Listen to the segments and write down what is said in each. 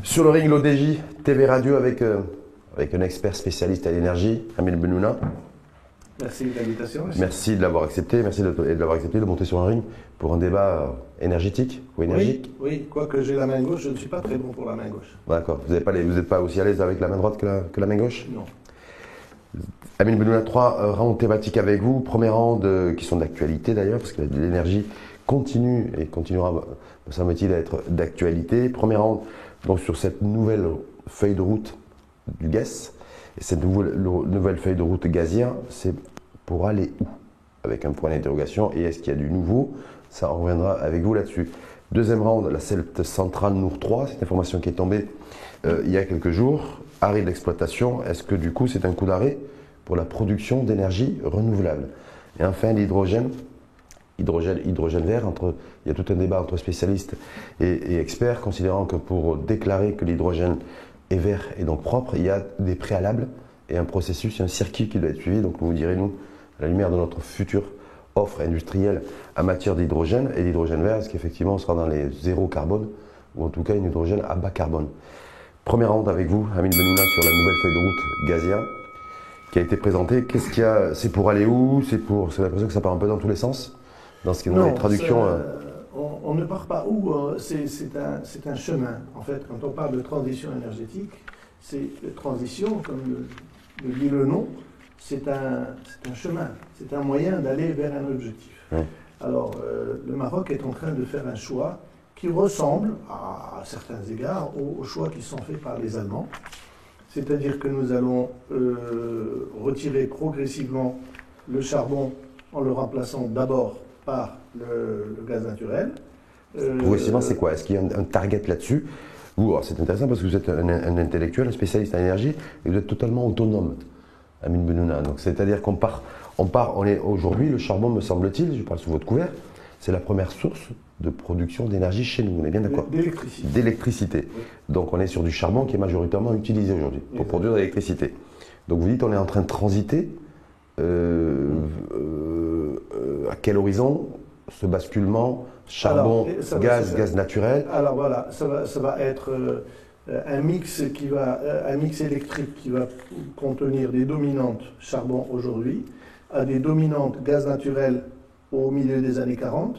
Sur le ring, l'ODJ, TV Radio avec un expert spécialiste à l'énergie, Amine Bennouna. Merci de l'invitation. Merci de l'avoir accepté, merci de l'avoir accepté de monter sur un ring pour un débat énergétique ou énergique. Oui, quoique j'ai la main gauche, je ne suis pas très bon pour la main gauche. D'accord, vous n'êtes pas aussi à l'aise avec la main droite que la main gauche? Non. Amine Bennouna, 3 rounds thématiques avec vous. Premier round qui sont d'actualité d'ailleurs, parce que l'énergie continue et continuera, me semble-t-il, à être d'actualité. Premier round donc sur cette nouvelle feuille de route du gaz. Et cette nouvelle feuille de route gazière, c'est pour aller où? Avec un point d'interrogation. Et est-ce qu'il y a du nouveau? Ça, on reviendra avec vous là-dessus. Deuxième round, la centrale Nour 3, c'est une information qui est tombée il y a quelques jours. Arrêt de l'exploitation. Est-ce que du coup, c'est un coup d'arrêt pour la production d'énergie renouvelable? Et enfin, l'hydrogène. Hydrogène vert, il y a tout un débat entre spécialistes et experts, considérant que pour déclarer que l'hydrogène est vert et donc propre, il y a des préalables et un processus, un circuit qui doit être suivi. Donc vous direz, nous, à la lumière de notre future offre industrielle en matière d'hydrogène et d'hydrogène vert, est-ce qu'effectivement on sera dans les zéro carbone, ou en tout cas une hydrogène à bas carbone? Première round avec vous, Amine Bennouna, sur la nouvelle feuille de route gazière qui a été présentée. Qu'est-ce qu'il y a? C'est pour aller où? C'est l'impression que ça part un peu dans tous les sens dans ce qui est dans les traductions. On ne part pas où, c'est un chemin. En fait, quand on parle de transition énergétique, c'est transition, comme le dit le nom, c'est un chemin, c'est un moyen d'aller vers un objectif. Oui. Alors, le Maroc est en train de faire un choix qui ressemble, à certains égards, aux choix qui sont faits par les Allemands. C'est-à-dire que nous allons retirer progressivement le charbon en le remplaçant d'abord par le gaz naturel. Progressivement, c'est quoi? Est-ce qu'il y a un target là-dessus? C'est intéressant parce que vous êtes un intellectuel, un spécialiste en énergie, et vous êtes totalement autonome, Amine Bennouna. Donc, c'est-à-dire on est aujourd'hui, le charbon, me semble-t-il, je parle sous votre couvert, c'est la première source de production d'énergie chez nous, on est bien d'accord? D'électricité. D'électricité. Oui. Donc, on est sur du charbon qui est majoritairement utilisé aujourd'hui pour produire de l'électricité. Donc, vous dites on est en train de transiter. À quel horizon ce basculement charbon, gaz naturel? Alors voilà, ça va être un mix électrique qui va contenir des dominantes charbon aujourd'hui, à des dominantes gaz naturel au milieu des années 40,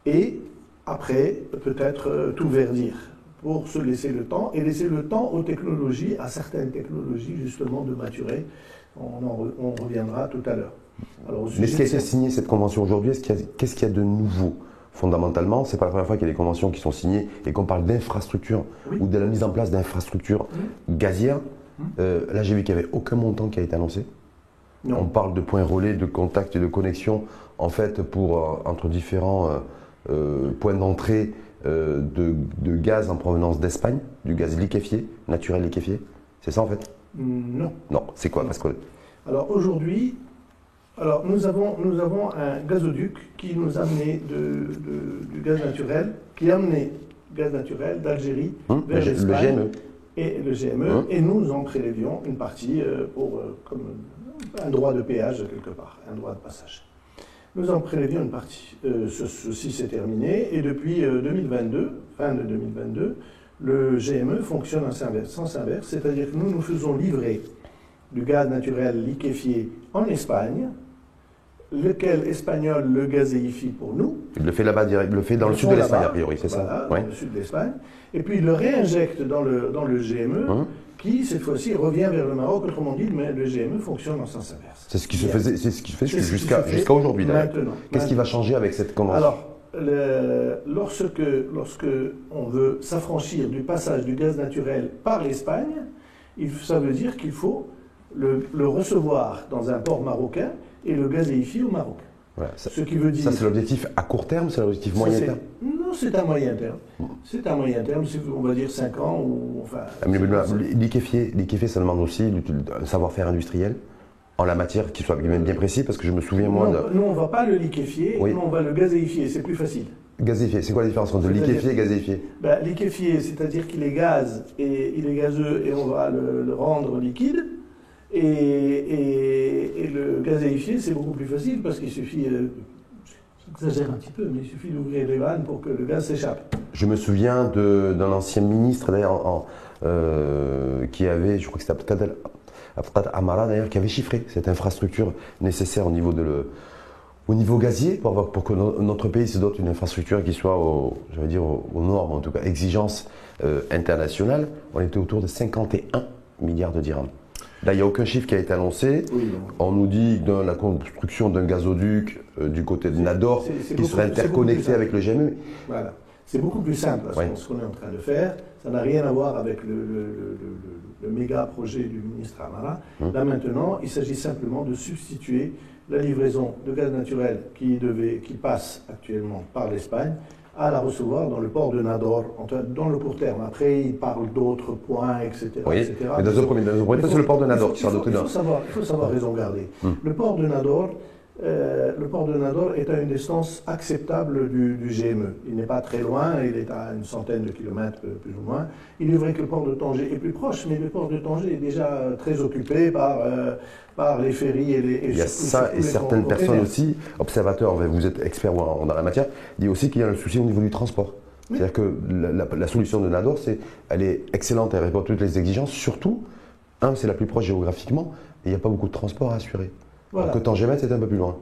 et après peut-être tout verdir pour se laisser le temps et laisser le temps aux technologies, à certaines technologies justement de maturer. On reviendra tout à l'heure. Mais est-ce qu'il a signé cette convention aujourd'hui? Qu'est-ce qu'il y a de nouveau? Fondamentalement, ce n'est pas la première fois qu'il y a des conventions qui sont signées et qu'on parle d'infrastructures ou de la mise en place d'infrastructures gazières. Là, j'ai vu qu'il n'y avait aucun montant qui a été annoncé. Non. On parle de points relais, de contacts et de connexions en fait entre différents points d'entrée de gaz en provenance d'Espagne, du gaz liquéfié, naturel liquéfié. C'est ça en fait? Non. Non, c'est quoi? Parce que... Alors aujourd'hui, nous avons un gazoduc qui nous a amené du gaz naturel, qui a amené gaz naturel d'Algérie vers l'Espagne. Le GME. Et le GME, et nous en prélevions une partie comme un droit de péage quelque part, un droit de passage. Nous en prélevions une partie. Ceci s'est terminé, et depuis 2022, fin de 2022, le GME fonctionne en sens inverse, c'est-à-dire que nous faisons livrer du gaz naturel liquéfié en Espagne, lequel espagnol le gazéifie pour nous. Il le fait là-bas direct, il le fait dans le sud de l'Espagne a priori, c'est ça? Dans le sud de l'Espagne. Et puis il le réinjecte dans le GME, qui cette fois-ci revient vers le Maroc. Autrement dit, mais le GME fonctionne en sens inverse. C'est ce qui se faisait, c'est ce qui fait jusqu'à aujourd'hui. Qu'est-ce qui va changer avec cette convention? Alors, lorsque on veut s'affranchir du passage du gaz naturel par l'Espagne, ça veut dire qu'il faut le recevoir dans un port marocain et le gazéifier au Maroc. Voilà, ce qui veut dire... Ça, c'est l'objectif à court terme, c'est l'objectif moyen terme? Non, c'est un moyen terme. C'est un moyen terme, on va dire 5 ans ou enfin... Liquéfier, ça demande aussi un savoir-faire industriel en la matière qui soit bien précis, parce que je me souviens moi... Nous, on ne va pas le liquéfier, nous, on va le gazéifier, c'est plus facile. Gazéifier, c'est quoi la différence entre liquéfier et gazéifier? Liquéfier, c'est-à-dire qu'il est gaz et il est gazeux et on va le rendre liquide. Et le gazéifié, c'est beaucoup plus facile parce qu'il suffit, j'exagère un petit peu, mais il suffit d'ouvrir les vannes pour que le gaz s'échappe. Je me souviens d'un ancien ministre, d'ailleurs, qui avait, je crois que c'était Abdel Amara, d'ailleurs, qui avait chiffré cette infrastructure nécessaire au niveau gazier pour que notre pays se dote d'une infrastructure qui soit, aux normes, en tout cas, exigences internationales. On était autour de 51 milliards de dirhams. Là, il n'y a aucun chiffre qui a été annoncé. Oui, on nous dit que la construction d'un gazoduc du côté de Nador qui serait interconnecté avec le GME. Voilà. C'est beaucoup plus simple parce que ce qu'on est en train de faire, ça n'a rien à voir avec le méga projet du ministre Amara. Là maintenant, il s'agit simplement de substituer la livraison de gaz naturel qui passe actuellement par l'Espagne à la recevoir dans le port de Nador, dans le court terme. Après, il parle d'autres points, etc. Oui, etc. Mais dans un premier temps, c'est le port de Nador qui sera doté d'un. Il faut savoir raison garder. Le port de Nador est à une distance acceptable du GME. Il n'est pas très loin, il est à une centaine de kilomètres plus ou moins. Il est vrai que le port de Tanger est plus proche, mais le port de Tanger est déjà très occupé par les ferries et les... Il y a ça et certaines personnes aussi, observateurs, vous êtes experts dans la matière, disent aussi qu'il y a un souci au niveau du transport. Oui. C'est-à-dire que la solution de Nador, elle est excellente, elle répond à toutes les exigences, surtout, c'est la plus proche géographiquement, et il n'y a pas beaucoup de transport à assurer. Voilà. Alors que Tangemet, c'est un peu plus loin.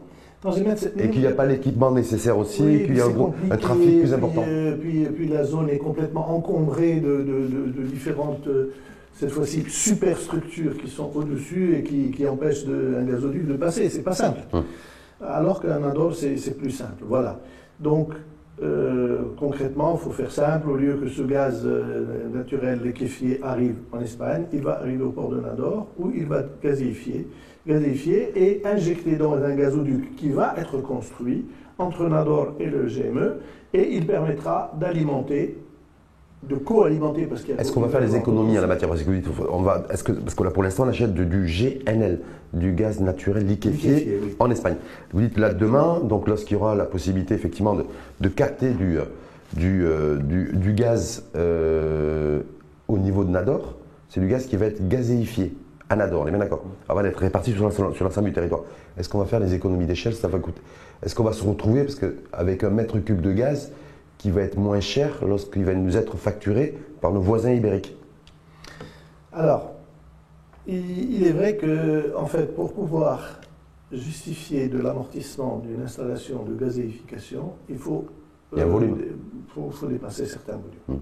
Et qu'il n'y a pas l'équipement nécessaire aussi, oui, qu'il y a un trafic plus important. Puis la zone est complètement encombrée de différentes, cette fois-ci, superstructures qui sont au-dessus et qui empêchent un gazoduc de passer. C'est pas simple. Alors qu'à Nador, c'est plus simple. Voilà. Donc, concrètement, il faut faire simple. Au lieu que ce gaz naturel liquéfié arrive en Espagne, il va arriver au port de Nador où il va être gazéifié et injecté dans un gazoduc qui va être construit entre Nador et le GME, et il permettra de co-alimenter, parce qu'il y a... Est-ce qu'on va faire des économies en la matière? Parce que là, pour l'instant, on achète du GNL, du gaz naturel liquéfié oui. En Espagne. Vous dites là demain, donc lorsqu'il y aura la possibilité effectivement de capter du gaz au niveau de Nador, c'est du gaz qui va être gazéifié. À Nador, on est bien d'accord. On va être réparti sur l'ensemble du territoire. Est-ce qu'on va faire des économies d'échelle? Ça va coûter. Est-ce qu'on va se retrouver avec un mètre cube de gaz qui va être moins cher lorsqu'il va nous être facturé par nos voisins ibériques? Alors, il est vrai que, en fait, pour pouvoir justifier de l'amortissement d'une installation de gazéification, il faut dépasser certains volumes.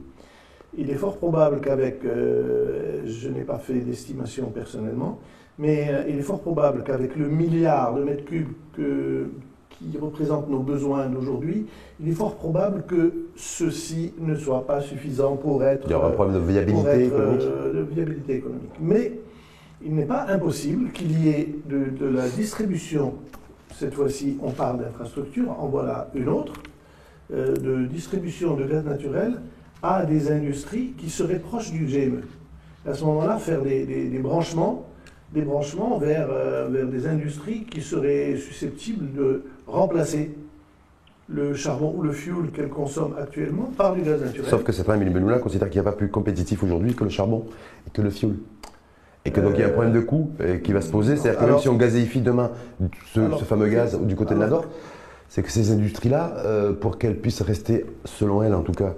Il est fort probable qu'avec, je n'ai pas fait d'estimation personnellement, mais il est fort probable qu'avec le milliard de mètres cubes qui représente nos besoins d'aujourd'hui, il est fort probable que ceci ne soit pas suffisant pour être... Il y aura un problème de viabilité économique. Mais il n'est pas impossible qu'il y ait de la distribution, cette fois-ci on parle d'infrastructure, en voilà une autre, de distribution de gaz naturel à des industries qui seraient proches du GME. À ce moment-là, faire des branchements vers des industries qui seraient susceptibles de remplacer le charbon ou le fioul qu'elles consomment actuellement par du gaz naturel. Sauf que certains Benoula considèrent qu'il n'y a pas plus compétitif aujourd'hui que le charbon et que le fioul. Et que donc il y a un problème de coût qui va se poser. C'est-à-dire que même si on gazéifie demain ce fameux gaz du côté de Nador, c'est que ces industries-là, pour qu'elles puissent rester, selon elles en tout cas,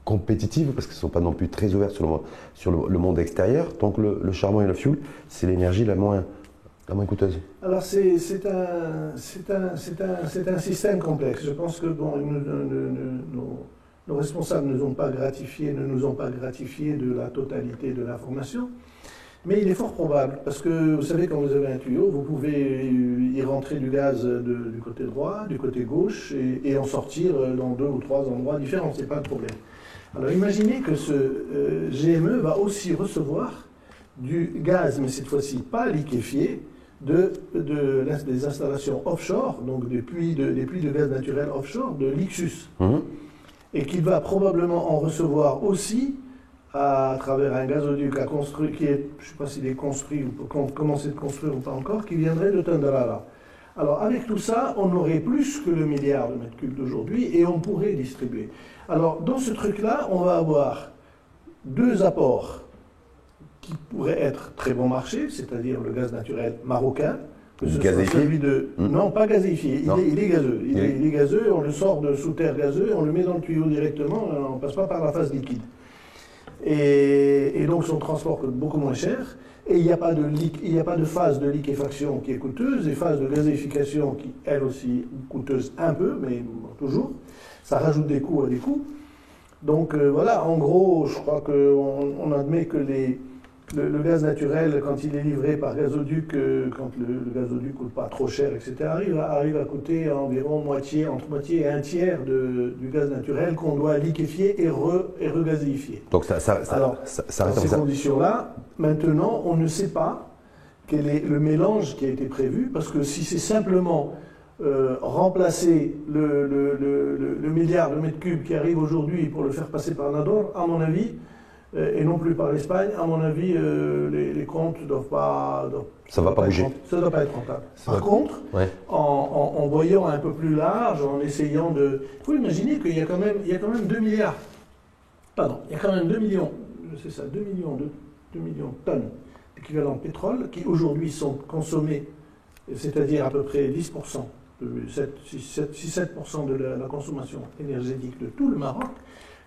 compétitives, parce qu'elles ne sont pas non plus très ouvertes sur le monde extérieur. Donc le charbon et le fioul, c'est l'énergie la moins coûteuse. Alors c'est un système complexe. Je pense que nos responsables ne nous ont pas gratifié de la totalité de l'information. Mais il est fort probable, parce que vous savez, quand vous avez un tuyau, vous pouvez y rentrer du gaz du côté droit, du côté gauche, et en sortir dans 2 ou 3 endroits différents, ce n'est pas le problème. Alors imaginez que ce GME va aussi recevoir du gaz, mais cette fois-ci pas liquéfié, des installations offshore, donc des puits de gaz naturel offshore, de l'Ixus. Et qu'il va probablement en recevoir aussi à travers un gazoduc à construire, je ne sais pas s'il est construit ou commencé de construire ou pas encore, qui viendrait de Tendarara. Alors avec tout ça, on aurait plus que le milliard de mètres cubes d'aujourd'hui et on pourrait distribuer. Alors dans ce truc-là, on va avoir 2 apports qui pourrait être très bon marché, c'est-à-dire le gaz naturel marocain. Que ce soit Gazéifié celui de... Non, pas gazéifié, il est gazeux. Il est gazeux, on le sort de sous terre gazeux, on le met dans le tuyau directement, on ne passe pas par la phase liquide. Et donc son transport coûte beaucoup moins cher. Et il n'y a pas de phase de liquéfaction qui est coûteuse, et phase de gazéification qui, elle aussi, coûteuse un peu, mais toujours. Ça rajoute des coûts à des coûts. Donc voilà, en gros, je crois qu'on admet que le gaz naturel, quand il est livré par gazoduc, quand le gazoduc ne coûte pas trop cher, etc., arrive à coûter environ entre moitié et un tiers du gaz naturel qu'on doit liquéfier et regazéifier. Donc Alors, dans ces conditions-là, maintenant, on ne sait pas quel est le mélange qui a été prévu, parce que si c'est simplement remplacer le milliard de mètres cubes qui arrive aujourd'hui pour le faire passer par Nador, à mon avis, et non plus par l'Espagne, à mon avis, les comptes ne doivent pas... Ça ne va pas bouger. Ça ne doit pas être rentable. Par contre, en voyant un peu plus large, en essayant de... Il faut imaginer qu'il y a quand même 2 milliards. Pardon, il y a quand même 2 millions, c'est ça, 2 millions de tonnes d'équivalent de pétrole qui aujourd'hui sont consommés, c'est-à-dire à peu près 10%, 6-7% de la consommation énergétique de tout le Maroc,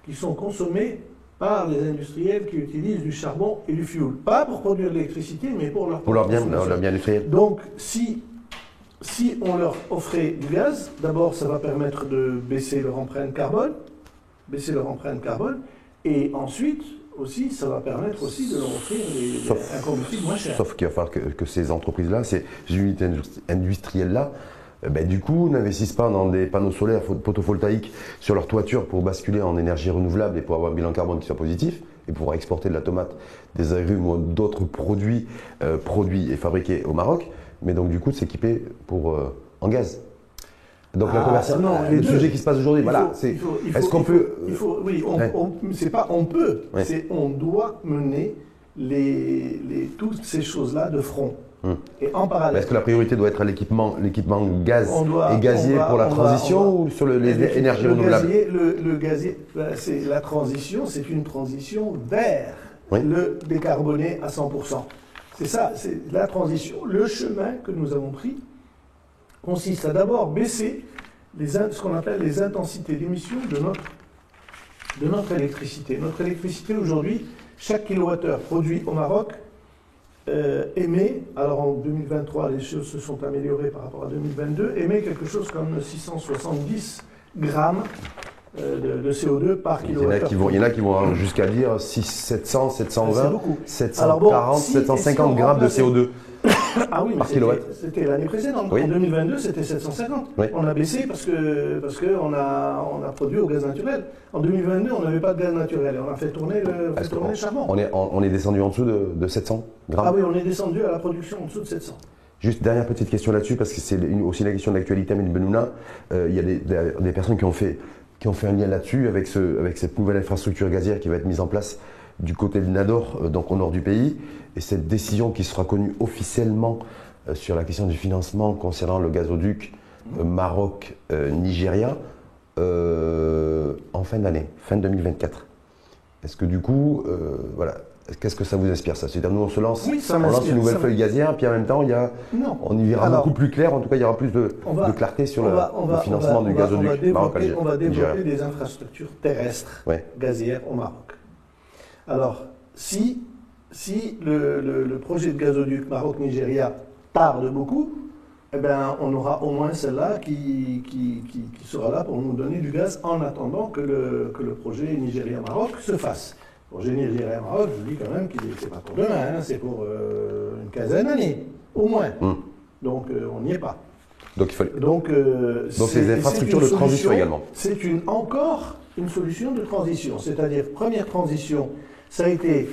qui sont consommés par les industriels qui utilisent du charbon et du fioul. Pas pour produire de l'électricité, mais pour leur bien industriel. Donc, si on leur offrait du gaz, d'abord, ça va permettre de baisser leur empreinte carbone, et ensuite, aussi, ça va permettre aussi de leur offrir un combustible moins cher. Sauf qu'il va falloir que ces entreprises-là, ces unités industrielles-là, du coup, n'investissent pas dans des panneaux solaires photovoltaïques sur leur toiture pour basculer en énergie renouvelable et pour avoir un bilan carbone qui soit positif et pouvoir exporter de la tomate, des agrumes ou d'autres produits et fabriqués au Maroc, mais donc du coup de s'équiper en gaz. Donc la conversion, le sujet qui se passe aujourd'hui, voilà, c'est est-ce qu'on peut... c'est pas on peut, c'est on doit mener toutes ces choses-là de front. Et en parallèle. Est-ce que la priorité doit être à l'équipement gaz et gazier pour la transition ou sur les énergies renouvelables? Le gazier, la transition, c'est une transition vers le décarboné à 100%. C'est ça, c'est la transition. Le chemin que nous avons pris consiste à d'abord baisser ce qu'on appelle les intensités d'émission de notre électricité. Notre électricité aujourd'hui, chaque kilowattheure produit au Maroc émet, alors en 2023 les choses se sont améliorées par rapport à 2022, émet quelque chose comme 670 grammes de CO2 par kilowattheure. Il y en a qui vont jusqu'à dire 700, 720, 740, 750 grammes de CO2 par kilowatt. C'était l'année précédente. En 2022, c'était 750. On a baissé parce qu'on a produit au gaz naturel. En 2022, on n'avait pas de gaz naturel et on a fait tourner le charbon. On est descendu en dessous de 700 grammes. Ah oui, on est descendu à la production en dessous de 700. Juste dernière petite question là-dessus, parce que c'est aussi la question d'actualité, Amin Benouna. Il y a des personnes qui ont fait un lien là-dessus avec cette nouvelle infrastructure gazière qui va être mise en place du côté de Nador, donc au nord du pays, et cette décision qui sera connue officiellement sur la question du financement concernant le gazoduc Maroc-Nigeria en fin d'année, fin 2024. Est-ce que du coup, qu'est-ce que ça vous inspire ça? C'est-à-dire nous on lance une nouvelle feuille gazière, puis en même temps on y verra beaucoup plus clair, en tout cas il y aura plus de clarté sur le financement du gazoduc Maroc-Algérie. On va développer des infrastructures terrestres gazières au Maroc. Alors, si le projet de gazoduc Maroc-Nigeria tarde beaucoup, eh ben, on aura au moins celle-là qui sera là pour nous donner du gaz en attendant que le projet Nigeria-Maroc se fasse. Le projet Nigeria-Maroc, je dis quand même que c'est pas pour demain, c'est pour une quinzaine d'années, au moins. Donc, on n'y est pas. Donc, c'est des infrastructures de transition également. C'est encore une solution de transition. C'est-à-dire, première transition, ça a été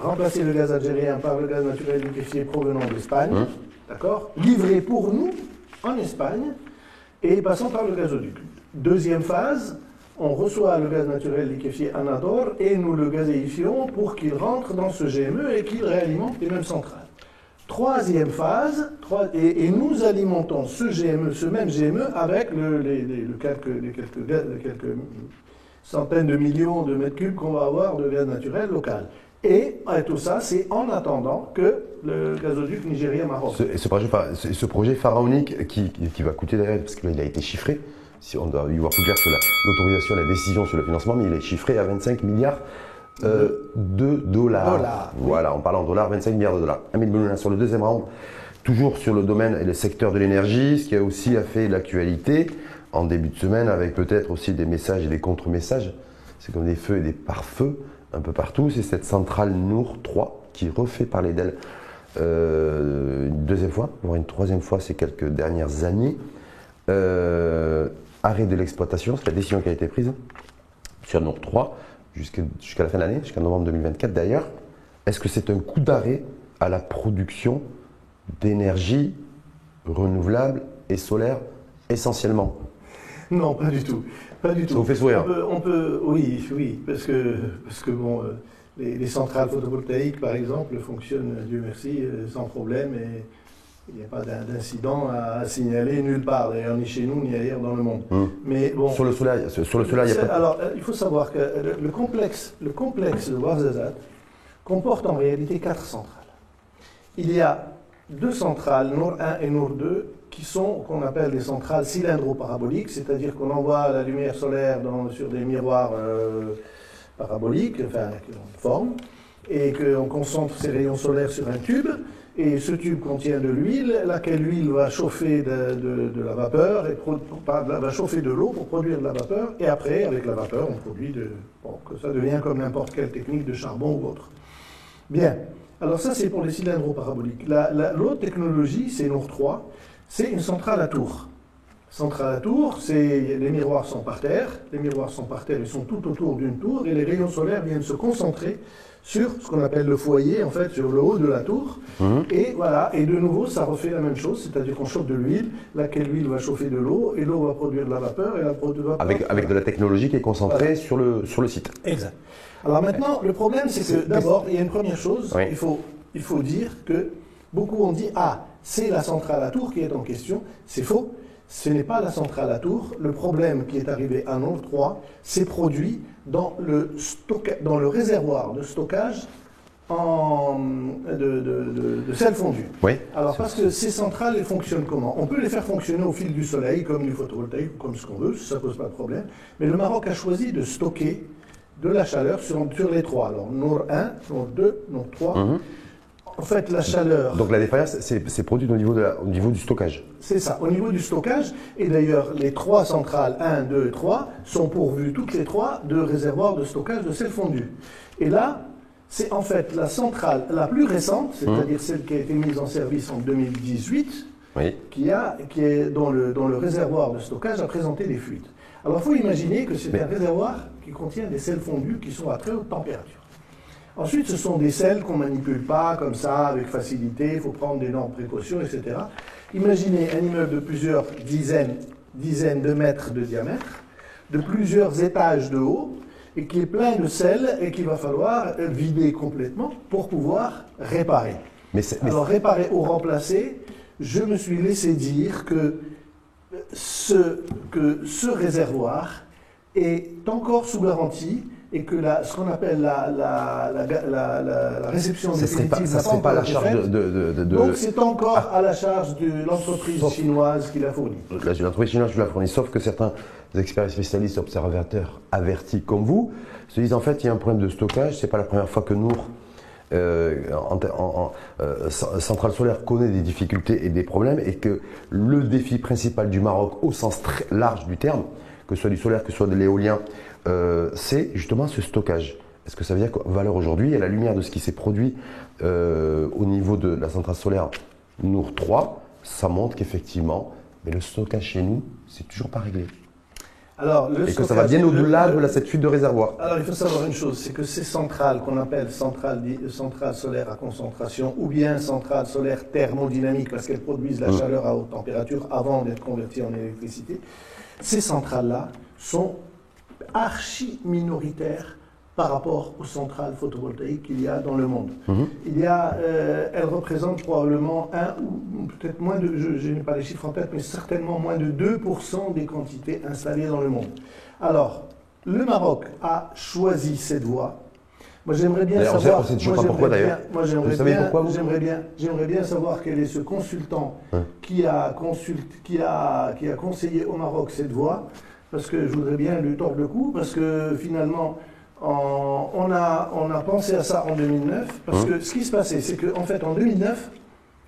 remplacer le gaz algérien par le gaz naturel liquéfié provenant d'Espagne, d'accord, livré pour nous en Espagne et passant par le gazoduc. Deuxième phase, on reçoit le gaz naturel liquéfié à Nador et nous le gazéifions pour qu'il rentre dans ce GME et qu'il réalimente les mêmes centrales. Troisième phase, et nous alimentons ce même GME avec les quelques centaines de millions de mètres cubes qu'on va avoir de gaz naturel local. Et tout ça, c'est en attendant que le gazoduc Nigeria-Maroc. Ce projet pharaonique qui va coûter d'ailleurs, parce qu'il a été chiffré, si on doit y voir plus clair sur l'autorisation, la décision sur le financement, mais il est chiffré à 25 milliards de dollars. Voilà, on parle en dollars, 25 milliards de dollars. Amine Benouna sur le deuxième round, toujours sur le domaine et le secteur de l'énergie, ce qui a aussi fait l'actualité en début de semaine, avec peut-être aussi des messages et des contre-messages. C'est comme des feux et des pare-feux un peu partout. C'est cette centrale Nour 3 qui refait parler d'elle une deuxième fois, voire une troisième fois ces quelques dernières années. Arrêt de l'exploitation, c'est la décision qui a été prise sur Nour 3 jusqu'à la fin de l'année, jusqu'à novembre 2024 d'ailleurs. Est-ce que c'est un coup d'arrêt à la production d'énergie renouvelable et solaire essentiellement? Non, pas du tout. Pas du tout. Ça vous fait sourire? Oui, parce que bon, les centrales photovoltaïques, par exemple, fonctionnent, Dieu merci, sans problème, et il n'y a pas d'incident à signaler nulle part, d'ailleurs, ni chez nous, ni ailleurs dans le monde. Mais bon, sur le solaire, il n'y a pas... Alors, il faut savoir que le complexe de Ouarzazate comporte en réalité 4 centrales. Il y a 2 centrales, Nour 1 et Nour 2, qui sont qu'on appelle des centrales cylindro-paraboliques, c'est-à-dire qu'on envoie la lumière solaire sur des miroirs paraboliques, enfin, en forme, et qu'on concentre ces rayons solaires sur un tube, et ce tube contient de l'huile, laquelle huile va chauffer de la vapeur, va chauffer de l'eau pour produire de la vapeur, et après, avec la vapeur, on produit que ça devient comme n'importe quelle technique de charbon ou autre. Bien, alors ça c'est pour les cylindro-paraboliques. L'autre technologie, c'est Nour 3, c'est une centrale à tour. Centrale à tour, les miroirs sont par terre, ils sont tout autour d'une tour, et les rayons solaires viennent se concentrer sur ce qu'on appelle le foyer, en fait, sur le haut de la tour. Et voilà, et de nouveau, ça refait la même chose, c'est-à-dire qu'on chauffe de l'huile, laquelle l'huile va chauffer de l'eau, et l'eau va produire de la vapeur, et la vapeur... Avec de la technologie qui est concentrée sur le site. Exact. Alors maintenant, le problème, c'est que d'abord, il y a une première chose, oui. il faut dire que beaucoup ont dit « Ah, c'est la centrale à tour qui est en question ». C'est faux. Ce n'est pas la centrale à tour. Le problème qui est arrivé à Nour 3 s'est produit dans le réservoir de stockage de sel fondu. Oui. Alors parce que ces centrales, elles fonctionnent comment? On peut les faire fonctionner au fil du soleil, comme du photovoltaïque, comme ce qu'on veut, ça ne pose pas de problème. Mais le Maroc a choisi de stocker de la chaleur sur les 3. Alors Nour 1, Nour 2, Nour 3. En fait, la chaleur... Donc la défaillance, c'est produit au niveau du stockage. C'est ça, au niveau du stockage. Et d'ailleurs, les 3 centrales, 1, 2 et 3, sont pourvues, toutes les 3, de réservoirs de stockage de sel fondu. Et là, c'est en fait la centrale la plus récente, c'est-à-dire celle qui a été mise en service en 2018, oui. dont le réservoir de stockage a présenté des fuites. Alors, il faut imaginer que c'est un réservoir qui contient des sels fondus qui sont à très haute température. Ensuite, ce sont des sels qu'on ne manipule pas comme ça, avec facilité, il faut prendre d'énormes précautions, etc. Imaginez un immeuble de plusieurs dizaines de mètres de diamètre, de plusieurs étages de haut, et qui est plein de sel et qu'il va falloir vider complètement pour pouvoir réparer. Alors, réparer ou remplacer, je me suis laissé dire que ce réservoir est encore sous garantie, et que ce qu'on appelle la réception définitive ça ne serait pas à la charge de... Donc c'est encore à la charge de l'entreprise chinoise qui l'a fourni. L'entreprise chinoise qui l'a fourni, sauf que certains experts spécialistes, observateurs avertis comme vous, se disent en fait il y a un problème de stockage, c'est pas la première fois que Nour, centrale solaire, connaît des difficultés et des problèmes, et que le défi principal du Maroc au sens très large du terme, que ce soit du solaire, que ce soit de l'éolien, c'est justement ce stockage. Est-ce que ça veut dire qu'en valeur aujourd'hui, à la lumière de ce qui s'est produit au niveau de la centrale solaire Nour 3, ça montre qu'effectivement, le stockage chez nous, c'est toujours pas réglé. Alors, et que ça va bien au-delà de cette fuite de réservoir. Alors, il faut savoir une chose, c'est que ces centrales qu'on appelle centrales solaires à concentration ou bien centrales solaires thermodynamiques, parce qu'elles produisent la chaleur à haute température avant d'être converties en électricité, ces centrales-là sont archi-minoritaires par rapport aux centrales photovoltaïques qu'il y a dans le monde. Elles représentent probablement ou peut-être moins de, je n'ai pas les chiffres en tête, mais certainement moins de 2% des quantités installées dans le monde. Alors, le Maroc a choisi cette voie. Moi, j'aimerais bien D'ailleurs, savoir. on sait toujours pas pourquoi, d'ailleurs. Moi, Vous savez pourquoi, vous j'aimerais bien savoir quel est ce consultant qui a conseillé au Maroc cette voie, parce que je voudrais bien lui tordre le cou, parce que finalement, on a pensé à ça en 2009, parce que ce qui se passait, c'est qu'en fait, en 2009,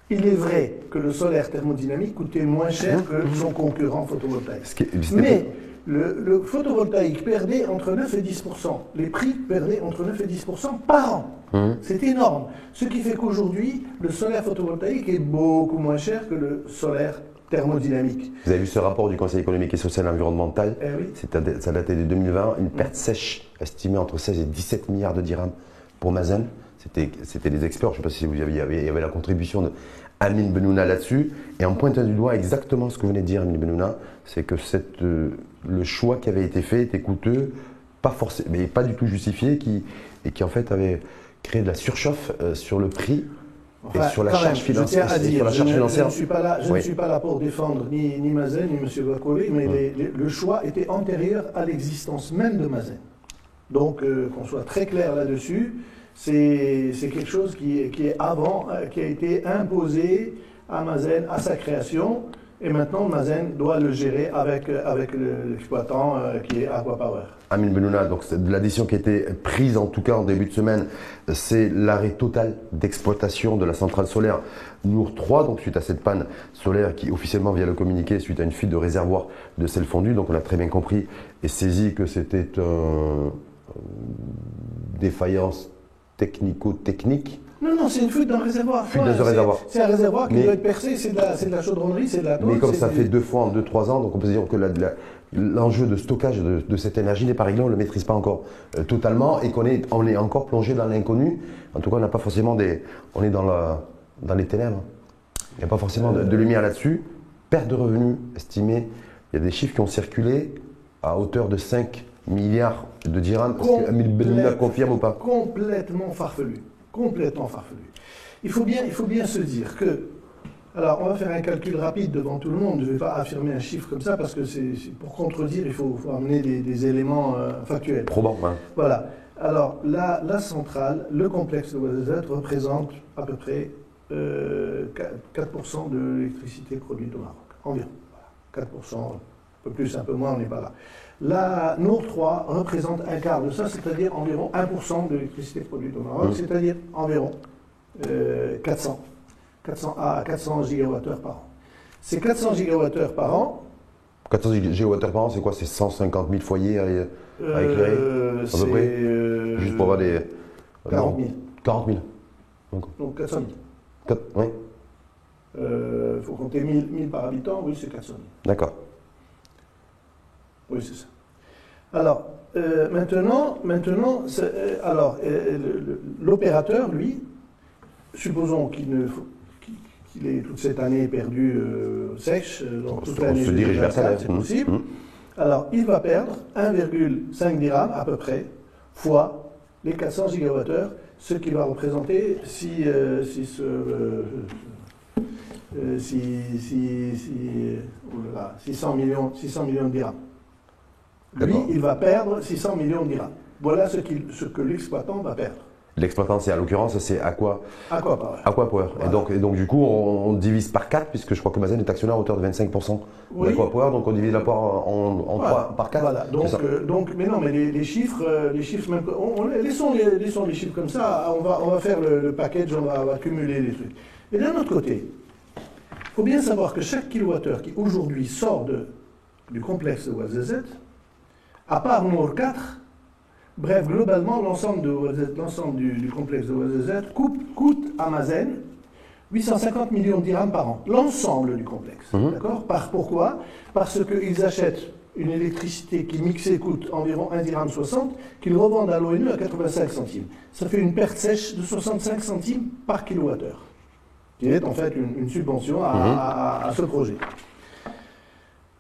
il est vrai que le solaire thermodynamique coûtait moins cher que son concurrent photovoltaïque. Mais le photovoltaïque perdait entre 9 et 10%. Les prix perdaient entre 9 et 10% par an. C'est énorme. Ce qui fait qu'aujourd'hui, le solaire photovoltaïque est beaucoup moins cher que le solaire thermodynamique. Vous avez vu ce rapport du Conseil économique et social et environnemental? Oui. Ça datait de 2020, une perte sèche estimée entre 16 et 17 milliards de dirhams pour Mazen. C'était des experts, je ne sais pas si il y avait la contribution de Amin Bennouna là-dessus. Et en pointant du doigt exactement ce que venait de dire Amin Bennouna, c'est que le choix qui avait été fait était coûteux, mais pas du tout justifié, et qui en fait avait créé de la surchauffe sur le prix. Enfin, et sur la charge financière. Je ne suis pas là pour défendre ni Mazen ni M. Bakoli, mais le choix était antérieur à l'existence même de Mazen. Donc, qu'on soit très clair là-dessus, c'est quelque chose qui est avant, qui a été imposé à Mazen, à sa création, et maintenant Mazen doit le gérer avec l'exploitant qui est Aqua Power. Amin Bennouna, donc la décision qui a été prise en tout cas en début de semaine, c'est l'arrêt total d'exploitation de la centrale solaire Nour 3, donc suite à cette panne solaire qui officiellement vient le communiquer suite à une fuite de réservoir de sel fondu. Donc on a très bien compris et saisi que c'était une défaillance technico-technique. Non, c'est une fuite d'un réservoir. C'est un réservoir qui doit être percé, c'est de la chaudronnerie, c'est de la tôle. Mais comme ça fait 2 fois en 2-3 ans, donc on peut dire que l'enjeu de stockage de cette énergie n'est pas réglé, on ne le maîtrise pas encore totalement et on est encore plongé dans l'inconnu. En tout cas, on n'a pas forcément on est dans les ténèbres. Il n'y a pas forcément de lumière là-dessus. Perte de revenus estimée, il y a des chiffres qui ont circulé à hauteur de 5 milliards de dirhams. Est-ce que Amin Bennouna confirme ou pas? Complètement farfelu. Complètement farfelu. Il faut bien se dire que, alors on va faire un calcul rapide devant tout le monde, je ne vais pas affirmer un chiffre comme ça parce que pour contredire il faut amener des éléments factuels. Probant, hein. Voilà. Alors la centrale, le complexe de Ouarzazate représente à peu près 4% de l'électricité produite au Maroc, environ. Voilà. 4%, un peu plus, un peu moins, on n'est pas là. La Nour 3 représente un quart de ça, c'est-à-dire environ 1% de l'électricité produite au Maroc, c'est-à-dire environ 400 à 400 gigawattheures par an. Ces 400 gigawattheures par an... 400 gigawattheures par an, c'est quoi? C'est 150 000 foyers à éclairer à peu près juste pour avoir des... 40 000. 40 000. Donc 400 000. Oui. Il faut compter 1000 par habitant, oui, c'est 400 000. D'accord. Oui, c'est ça. Alors, maintenant l'opérateur, lui, supposons qu'il ait toute cette année perdue sèche, donc toute l'année se dirige vers ça, c'est possible. Alors, il va perdre 1,5 dirham à peu près, fois les 400 gigawattheures, ce qui va représenter 600 millions de dirhams. Lui, il va perdre 600 millions de dirhams. Voilà ce que l'exploitant va perdre. L'exploitant, en l'occurrence, c'est Aqua Power. Voilà. Et donc, du coup, on divise par 4, puisque je crois que Mazen est actionnaire à hauteur de 25% d'Aqua Power, donc on divise la part en 3 par 4. Voilà, mais les chiffres même, laissons les chiffres comme ça, on va faire le package, on va cumuler les trucs. Mais d'un autre côté, il faut bien savoir que chaque kilowattheure qui aujourd'hui sort du complexe de Ouarzazate, à part Nour 4, bref, globalement, l'ensemble du complexe de Ouarzazate coûte à Mazen 850 millions de dirhams par an. L'ensemble du complexe. D'accord? Pourquoi? Parce qu'ils achètent une électricité qui mixée coûte environ 1,60 dirham, qu'ils revendent à l'ONU à 85 centimes. Ça fait une perte sèche de 65 centimes par kilowattheure, qui est en fait une subvention à ce projet.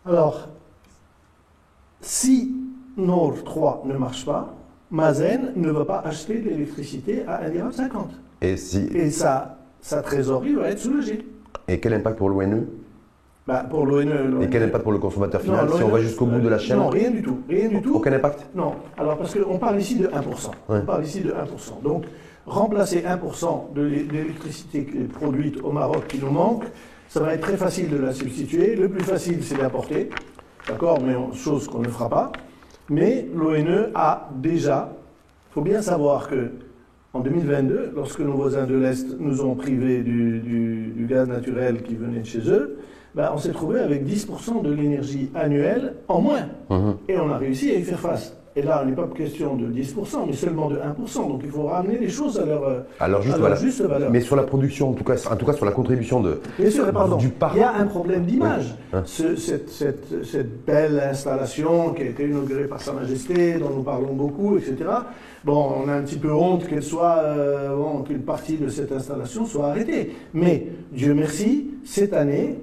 Alors, si Nour 3 ne marche pas, Mazen ne va pas acheter de l'électricité à 1,50 dirham. Et sa trésorerie va être soulagée. Et quel impact pour l'ONU? Pour l'ONE. Et quel impact pour le consommateur final si on va jusqu'au bout de la chaîne? Non, rien du tout. Rien du tout. Aucun impact? Non. Alors, parce qu'on parle ici de 1%. Ouais. On parle ici de 1%. Donc, remplacer 1% de l'électricité produite au Maroc qui nous manque, ça va être très facile de la substituer. Le plus facile, c'est d'importer. D'accord? Mais chose qu'on ne fera pas. Mais l'ONE a déjà. Il faut bien savoir que en 2022, lorsque nos voisins de l'Est nous ont privés du gaz naturel qui venait de chez eux, on s'est trouvé avec 10% de l'énergie annuelle en moins. Et on a réussi à y faire face. Et là, il n'est pas question de 10%, mais seulement de 1%. Donc il faut ramener les choses à leur juste valeur. Mais sur la production, en tout cas sur la contribution Bien sûr, du parc. Il y a un problème d'image. Oui. Cette belle installation qui a été inaugurée par Sa Majesté, dont nous parlons beaucoup, etc. Bon, on a un petit peu honte qu'une partie de cette installation soit arrêtée. Mais, Dieu merci, cette année,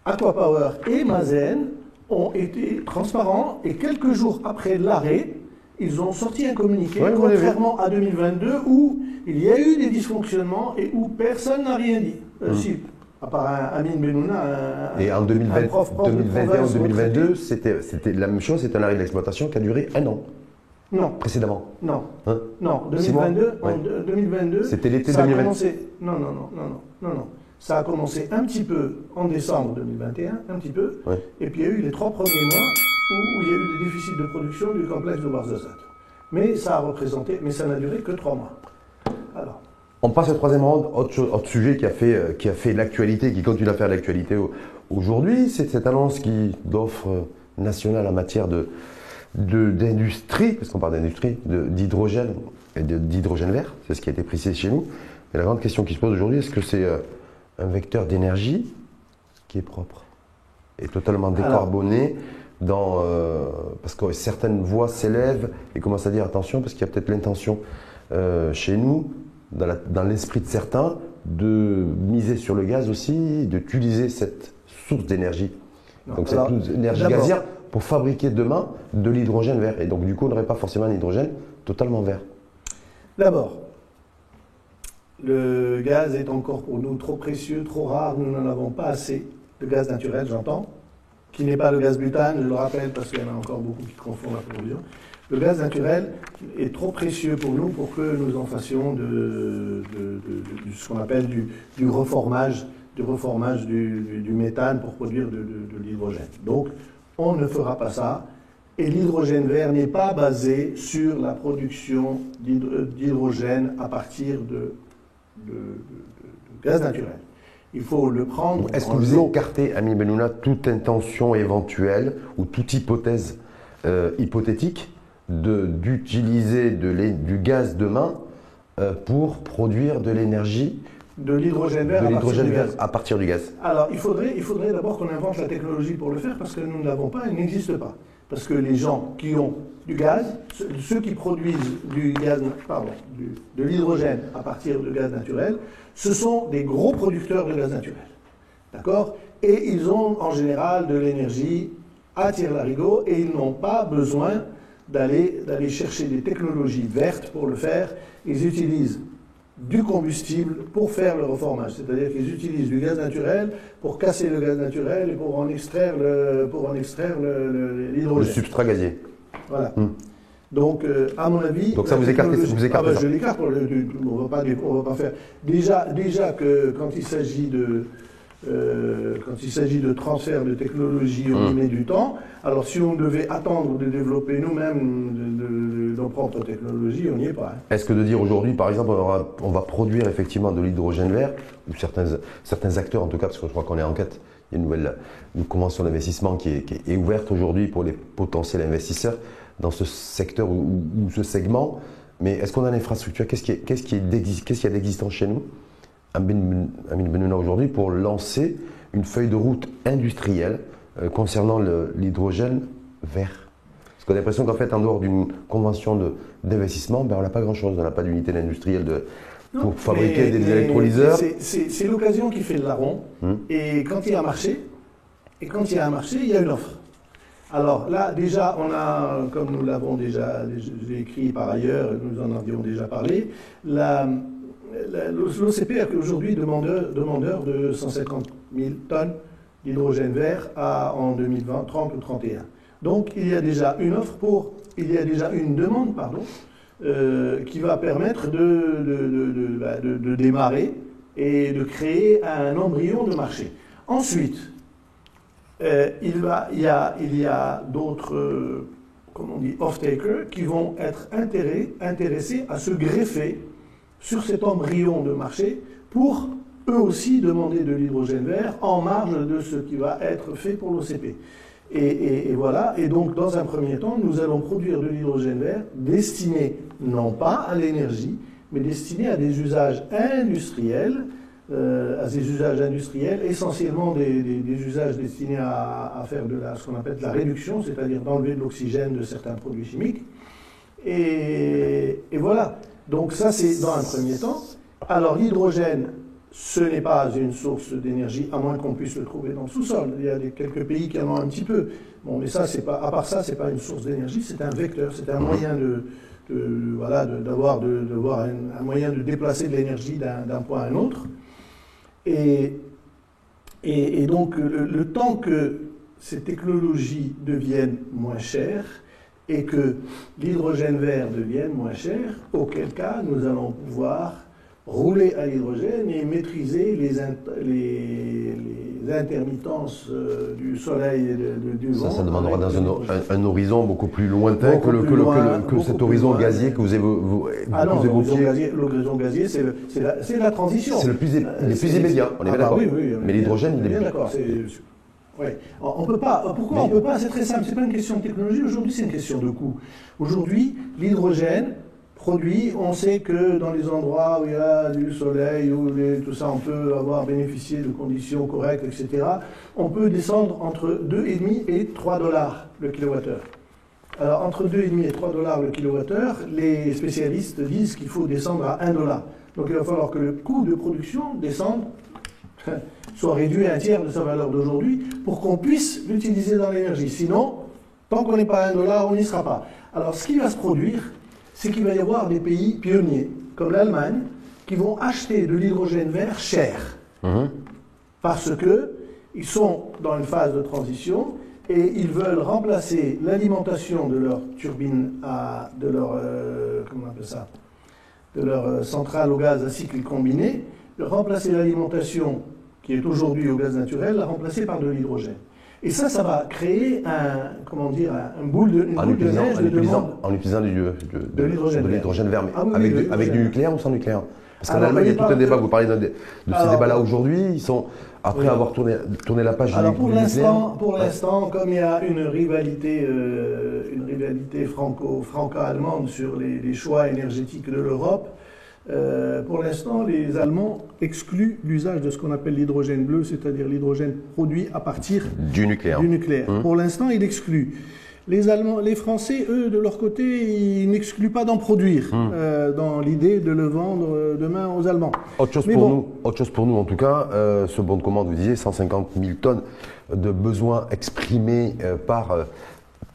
Aquapower et Mazen ont été transparents et quelques jours après l'arrêt, ils ont sorti un communiqué, contrairement à 2022 où il y a eu des dysfonctionnements et où personne n'a rien dit. Si, à part Amin Bennouna, et en 2021 ou 2022, c'était la même chose, c'était un arrêt de l'exploitation qui a duré 1 an. Non. Précédemment. Non. Hein? Non. 2022. C'était l'été 2022. Non. Ça a commencé un petit peu en décembre 2021, un petit peu. Ouais. Et puis il y a eu les 3 premiers mois où il y a eu des déficits de production du complexe de Ouarzazate. Mais ça n'a duré que 3 mois. Alors. On passe au 3e round, autre sujet qui a fait l'actualité, qui continue à faire l'actualité aujourd'hui, c'est cette annonce d'offre nationale en matière d'industrie, parce qu'on parle d'industrie, d'hydrogène et d'hydrogène vert, c'est ce qui a été précisé chez nous. Et la grande question qui se pose aujourd'hui, est-ce que c'est un vecteur d'énergie qui est propre et totalement décarboné parce que certaines voix s'élèvent et commencent à dire attention, parce qu'il y a peut-être l'intention chez nous, dans l'esprit de certains, de miser sur le gaz aussi, d'utiliser cette source d'énergie, donc cette énergie gazière, pour fabriquer demain de l'hydrogène vert. Et donc du coup, on n'aurait pas forcément un hydrogène totalement vert. D'abord, le gaz est encore pour nous trop précieux, trop rare, nous n'en avons pas assez. Le gaz naturel, j'entends, qui n'est pas le gaz butane, je le rappelle parce qu'il y en a encore beaucoup qui confondent la provision. Le gaz naturel est trop précieux pour nous pour que nous en fassions de ce qu'on appelle du reformage, du méthane pour produire de l'hydrogène. Donc, on ne fera pas ça. Et l'hydrogène vert n'est pas basé sur la production d'hydrogène à partir de gaz naturel. Il faut le prendre. Est-ce que vous écartez, Amin Bennouna, toute intention éventuelle ou toute hypothèse hypothétique d'utiliser du gaz demain pour produire de l'énergie, de l'hydrogène vert, à partir du gaz? Alors, il faudrait d'abord qu'on invente la technologie pour le faire, parce que nous ne l'avons pas, elle n'existe pas. Parce que les gens qui ont du gaz, ceux qui produisent de l'hydrogène à partir de gaz naturel, ce sont des gros producteurs de gaz naturel. D'accord? Et ils ont en général de l'énergie à tire-larigot et ils n'ont pas besoin d'aller chercher des technologies vertes pour le faire. Ils utilisent du combustible pour faire le reformage. C'est-à-dire qu'ils utilisent du gaz naturel pour casser le gaz naturel et pour en extraire l'hydrogène. Le substrat gazier. Voilà. Donc, à mon avis... Donc ça, vous écartez ça? Je l'écarte. On va pas faire... Déjà que quand il s'agit de transfert de technologie, on y met du temps. Alors, si on devait attendre de développer nous-mêmes nos propres technologies, on n'y est pas. Est-ce que de dire aujourd'hui, par exemple, on va produire effectivement de l'hydrogène vert, ou certains acteurs en tout cas, parce que je crois qu'on est en quête, il y a une convention d'investissement qui est ouverte aujourd'hui pour les potentiels investisseurs dans ce secteur ou ce segment. Mais est-ce qu'on a l'infrastructure? Qu'est-ce qu'il y a d'existant chez nous, Amin Bennouna, aujourd'hui, pour lancer une feuille de route industrielle concernant l'hydrogène vert? Parce qu'on a l'impression qu'en fait, en dehors d'une convention d'investissement, on n'a pas grand-chose. On n'a pas d'unité industrielle pour fabriquer des électrolyseurs. C'est l'occasion qui fait le larron. Et quand il y a un marché, il y a une offre. Alors là, déjà, on a, comme nous l'avons déjà écrit par ailleurs, nous en avions déjà parlé, l'OCP est aujourd'hui demandeur de 150 000 tonnes l'hydrogène vert en 2020, 30 ou 31. Donc il y a déjà une offre il y a déjà une demande, pardon, qui va permettre de démarrer et de créer un embryon de marché. Ensuite, il y a d'autres, comment on dit, off-takers qui vont être intéressés à se greffer sur cet embryon de marché pour eux aussi demander de l'hydrogène vert en marge de ce qui va être fait pour l'OCP. Et voilà, et donc dans un premier temps, nous allons produire de l'hydrogène vert destiné non pas à l'énergie, mais destiné à des usages industriels, essentiellement des usages destinés à faire ce qu'on appelle de la réduction, c'est-à-dire d'enlever de l'oxygène de certains produits chimiques. Et voilà, donc ça c'est dans un premier temps. Alors l'hydrogène, ce n'est pas une source d'énergie, à moins qu'on puisse le trouver dans le sous-sol. Il y a quelques pays qui en ont un petit peu. Bon, mais ça, c'est pas, à part ça, c'est pas une source d'énergie, c'est un vecteur, c'est un moyen d'avoir un moyen de déplacer de l'énergie d'un point à un autre. Et donc, le temps que ces technologies deviennent moins chères et que l'hydrogène vert devienne moins cher, auquel cas, nous allons pouvoir rouler à l'hydrogène et maîtriser les intermittences du soleil et du vent. Ça demandera dans un horizon beaucoup plus lointain que cet horizon gazier que vous évoquiez. Ah non, l'horizon gazier, c'est la transition. C'est le plus immédiat, on est bien d'accord. Oui, mais l'hydrogène, il est bien d'accord. Ouais. On peut pas. Pourquoi on peut pas? C'est très simple. C'est pas une question de technologie. Aujourd'hui, c'est une question de coût. Aujourd'hui, l'hydrogène produit, on sait que dans les endroits où il y a du soleil, tout ça, on peut avoir bénéficié de conditions correctes, etc. On peut descendre entre 2,5 et 3 dollars le kilowattheure. Alors, entre 2,5 et 3 dollars le kilowattheure, les spécialistes disent qu'il faut descendre à 1 dollar. Donc, il va falloir que le coût de production descende, soit réduit à un tiers de sa valeur d'aujourd'hui, pour qu'on puisse l'utiliser dans l'énergie. Sinon, tant qu'on n'est pas à 1 dollar, on n'y sera pas. Alors, ce qui va se produire, c'est qu'il va y avoir des pays pionniers, comme l'Allemagne, qui vont acheter de l'hydrogène vert cher. Parce qu'ils sont dans une phase de transition et ils veulent remplacer l'alimentation de leur turbine, de leur centrale au gaz à cycle combiné, remplacer l'alimentation qui est aujourd'hui au gaz naturel, la remplacer par de l'hydrogène. Et ça va créer une boule de neige de demande. En utilisant de l'hydrogène vert, mais avec du nucléaire ou sans nucléaire? Parce qu'en Allemagne, il y a tout un débat. Vous parlez de ces débats-là aujourd'hui. Ils sont, après avoir tourné la page du nucléaire. Pour l'instant, comme il y a une rivalité franco-allemande sur les choix énergétiques de l'Europe, pour l'instant, les Allemands excluent l'usage de ce qu'on appelle l'hydrogène bleu, c'est-à-dire l'hydrogène produit à partir du nucléaire. Pour l'instant, ils excluent. Les Français, eux, de leur côté, ils n'excluent pas d'en produire, dans l'idée de le vendre demain aux Allemands. Autre chose pour nous, en tout cas, ce bon de commande, vous disiez, 150 000 tonnes de besoins exprimés par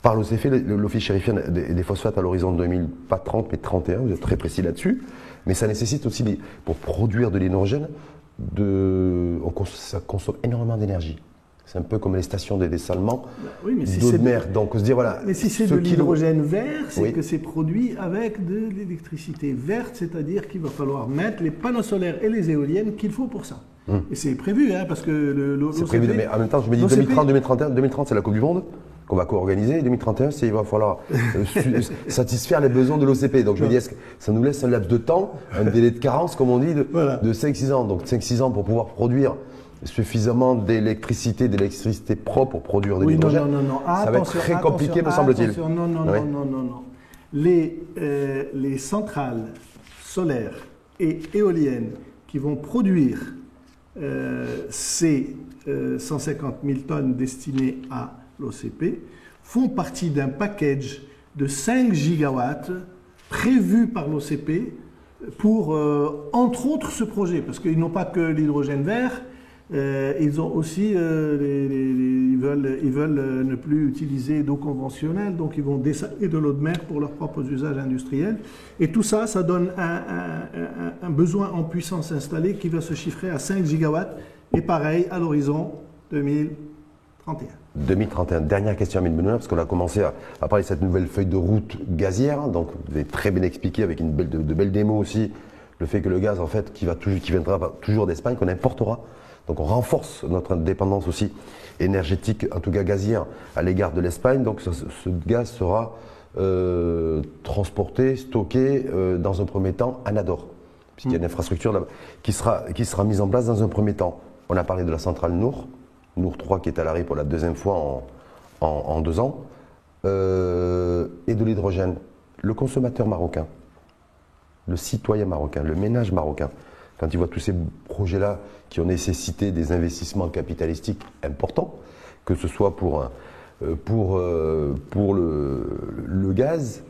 l'OCP, l'Office chérifien des phosphates à l'horizon 2000, pas 30 mais 31, vous êtes très précis là-dessus. Mais ça nécessite aussi, pour produire de l'hydrogène, ça consomme énormément d'énergie. C'est un peu comme les stations des dessalements d'eau de mer. Donc, se dire, voilà. Mais si c'est de l'hydrogène vert, c'est que c'est produit avec de l'électricité verte, c'est-à-dire qu'il va falloir mettre les panneaux solaires et les éoliennes qu'il faut pour ça. Et c'est prévu, parce que c'est prévu, mais en même temps, je me dis 2030, 2031, 2030, c'est la Coupe du Monde qu'on va co-organiser. 2031, il va falloir satisfaire les besoins de l'OCP. Donc je me dis, est-ce que ça nous laisse un laps de temps, un délai de carence, comme on dit, de 5-6 ans. Donc 5-6 ans pour pouvoir produire suffisamment d'électricité propre pour produire de l'hydrogène. Ça va être très compliqué, me semble-t-il. Non. Les centrales solaires et éoliennes qui vont produire ces 150 000 tonnes destinées à l'OCP font partie d'un package de 5 gigawatts prévu par l'OCP pour, entre autres, ce projet. Parce qu'ils n'ont pas que l'hydrogène vert, ils ont aussi, ils veulent ne plus utiliser d'eau conventionnelle, donc ils vont dessaler de l'eau de mer pour leurs propres usages industriels. Et tout ça, ça donne un besoin en puissance installée qui va se chiffrer à 5 gigawatts. Et pareil, à l'horizon 2031. 2031. Dernière question, Amin Benouna, parce qu'on a commencé à parler de cette nouvelle feuille de route gazière. Donc, vous avez très bien expliqué avec de belles démos aussi, le fait que le gaz, en fait, qui viendra toujours d'Espagne, qu'on importera. Donc, on renforce notre indépendance aussi énergétique, en tout cas gazière, à l'égard de l'Espagne. Donc, ce gaz sera transporté, stocké dans un premier temps à Nador, puisqu'il y a une infrastructure là qui sera mise en place dans un premier temps. On a parlé de la centrale Nour 3 qui est à l'arrêt pour la deuxième fois en 2 ans, et de l'hydrogène. Le consommateur marocain, le citoyen marocain, le ménage marocain, quand il voit tous ces projets-là qui ont nécessité des investissements capitalistiques importants, que ce soit pour le gaz,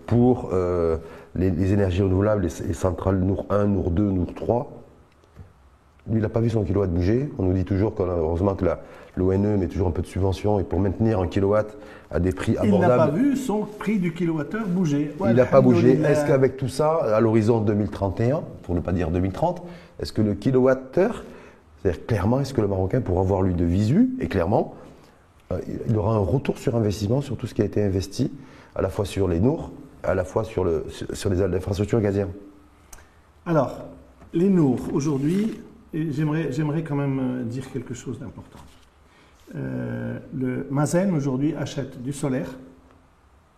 pour les énergies renouvelables, les centrales Nour 1, Nour 2, Nour 3, lui, il n'a pas vu son kilowatt bouger. On nous dit toujours heureusement que l'ONE met toujours un peu de subvention et pour maintenir un kilowatt à des prix abordables. Il n'a pas vu son prix du kilowattheure bouger. Il n'a pas bougé. Est-ce qu'avec tout ça, à l'horizon 2031, pour ne pas dire 2030, est-ce que le kilowattheure, c'est-à-dire clairement, est-ce que le Marocain pourra avoir lui de visu, et clairement, il aura un retour sur investissement sur tout ce qui a été investi, à la fois sur les Nours, à la fois sur les infrastructures gazières? Alors, les Nours, aujourd'hui, j'aimerais quand même dire quelque chose d'important. Le Mazen, aujourd'hui, achète du solaire,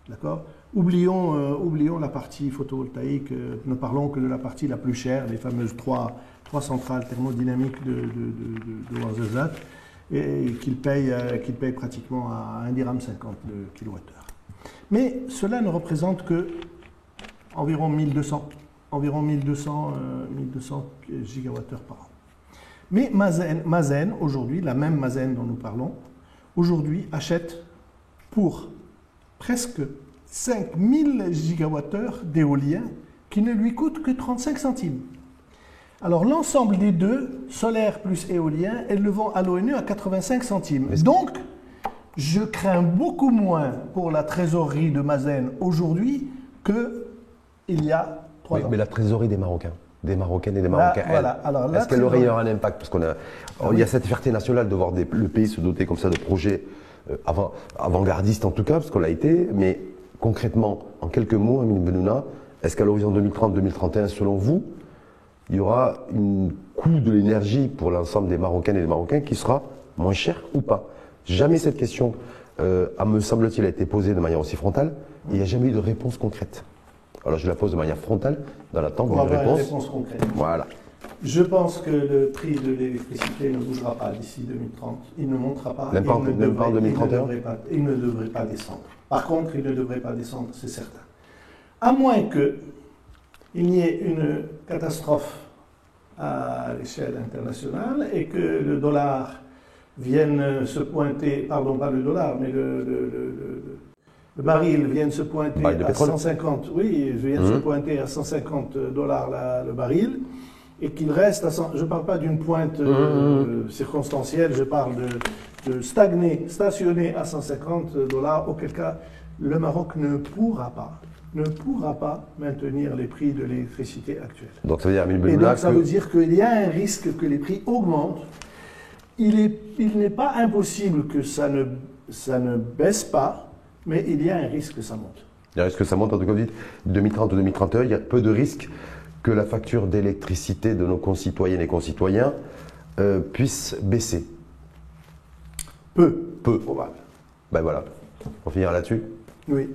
d'accord? Oublions la partie photovoltaïque, ne parlons que de la partie la plus chère, les fameuses trois centrales thermodynamiques de Ouarzazate, et qu'il paye pratiquement à 1,50 dirham le kilowattheure. Mais cela ne représente que environ 1200 gigawattheures par an. Mais Mazen aujourd'hui, la même Mazen dont nous parlons, aujourd'hui achète pour presque 5000 gigawattheures d'éolien qui ne lui coûtent que 35 centimes. Alors l'ensemble des deux, solaire plus éolien, elles le vendent à l'ONU à 85 centimes. Donc, je crains beaucoup moins pour la trésorerie de Mazen aujourd'hui qu'il y a 3 ans. Mais la trésorerie des Marocains, des Marocaines et des Marocains, est-ce qu'elle aurait un impact? Parce qu'il y a cette fierté nationale de voir le pays se doter comme ça de projets avant-gardistes en tout cas, parce qu'on l'a été, mais concrètement, en quelques mots, Amin Benouna, est-ce qu'à l'horizon 2030-2031, selon vous, il y aura un coût de l'énergie pour l'ensemble des Marocaines et des Marocains qui sera moins cher ou pas? Jamais cette question, me semble-t-il, a été posée de manière aussi frontale, et il n'y a jamais eu de réponse concrète. Alors je la pose de manière frontale, dans l'attente d'une réponse concrète. Voilà. Je pense que le prix de l'électricité ne bougera pas d'ici 2030. Il ne montera pas. Même pas en 2031 ? Il ne devrait pas descendre. Par contre, il ne devrait pas descendre, c'est certain. À moins qu'il n'y ait une catastrophe à l'échelle internationale et que le dollar vienne se pointer, pardon, pas le dollar, mais le baril vienne se pointer à 150, oui, vienne se pointer à 150 dollars le baril, et qu'il reste à 100, je ne parle pas d'une pointe circonstancielle, je parle de stationner à 150 dollars, auquel cas le Maroc ne pourra pas maintenir les prix de l'électricité actuels. Donc ça veut dire, ça veut dire qu'il y a un risque que les prix augmentent. Il n'est pas impossible que ça ne baisse pas, mais il y a un risque que ça monte. Il y a un risque que ça monte, en tout cas, vous dites 2030 ou 2031, il y a peu de risques que la facture d'électricité de nos concitoyennes et concitoyens puisse baisser. Peu probable. Ben voilà, on finira là-dessus. Oui.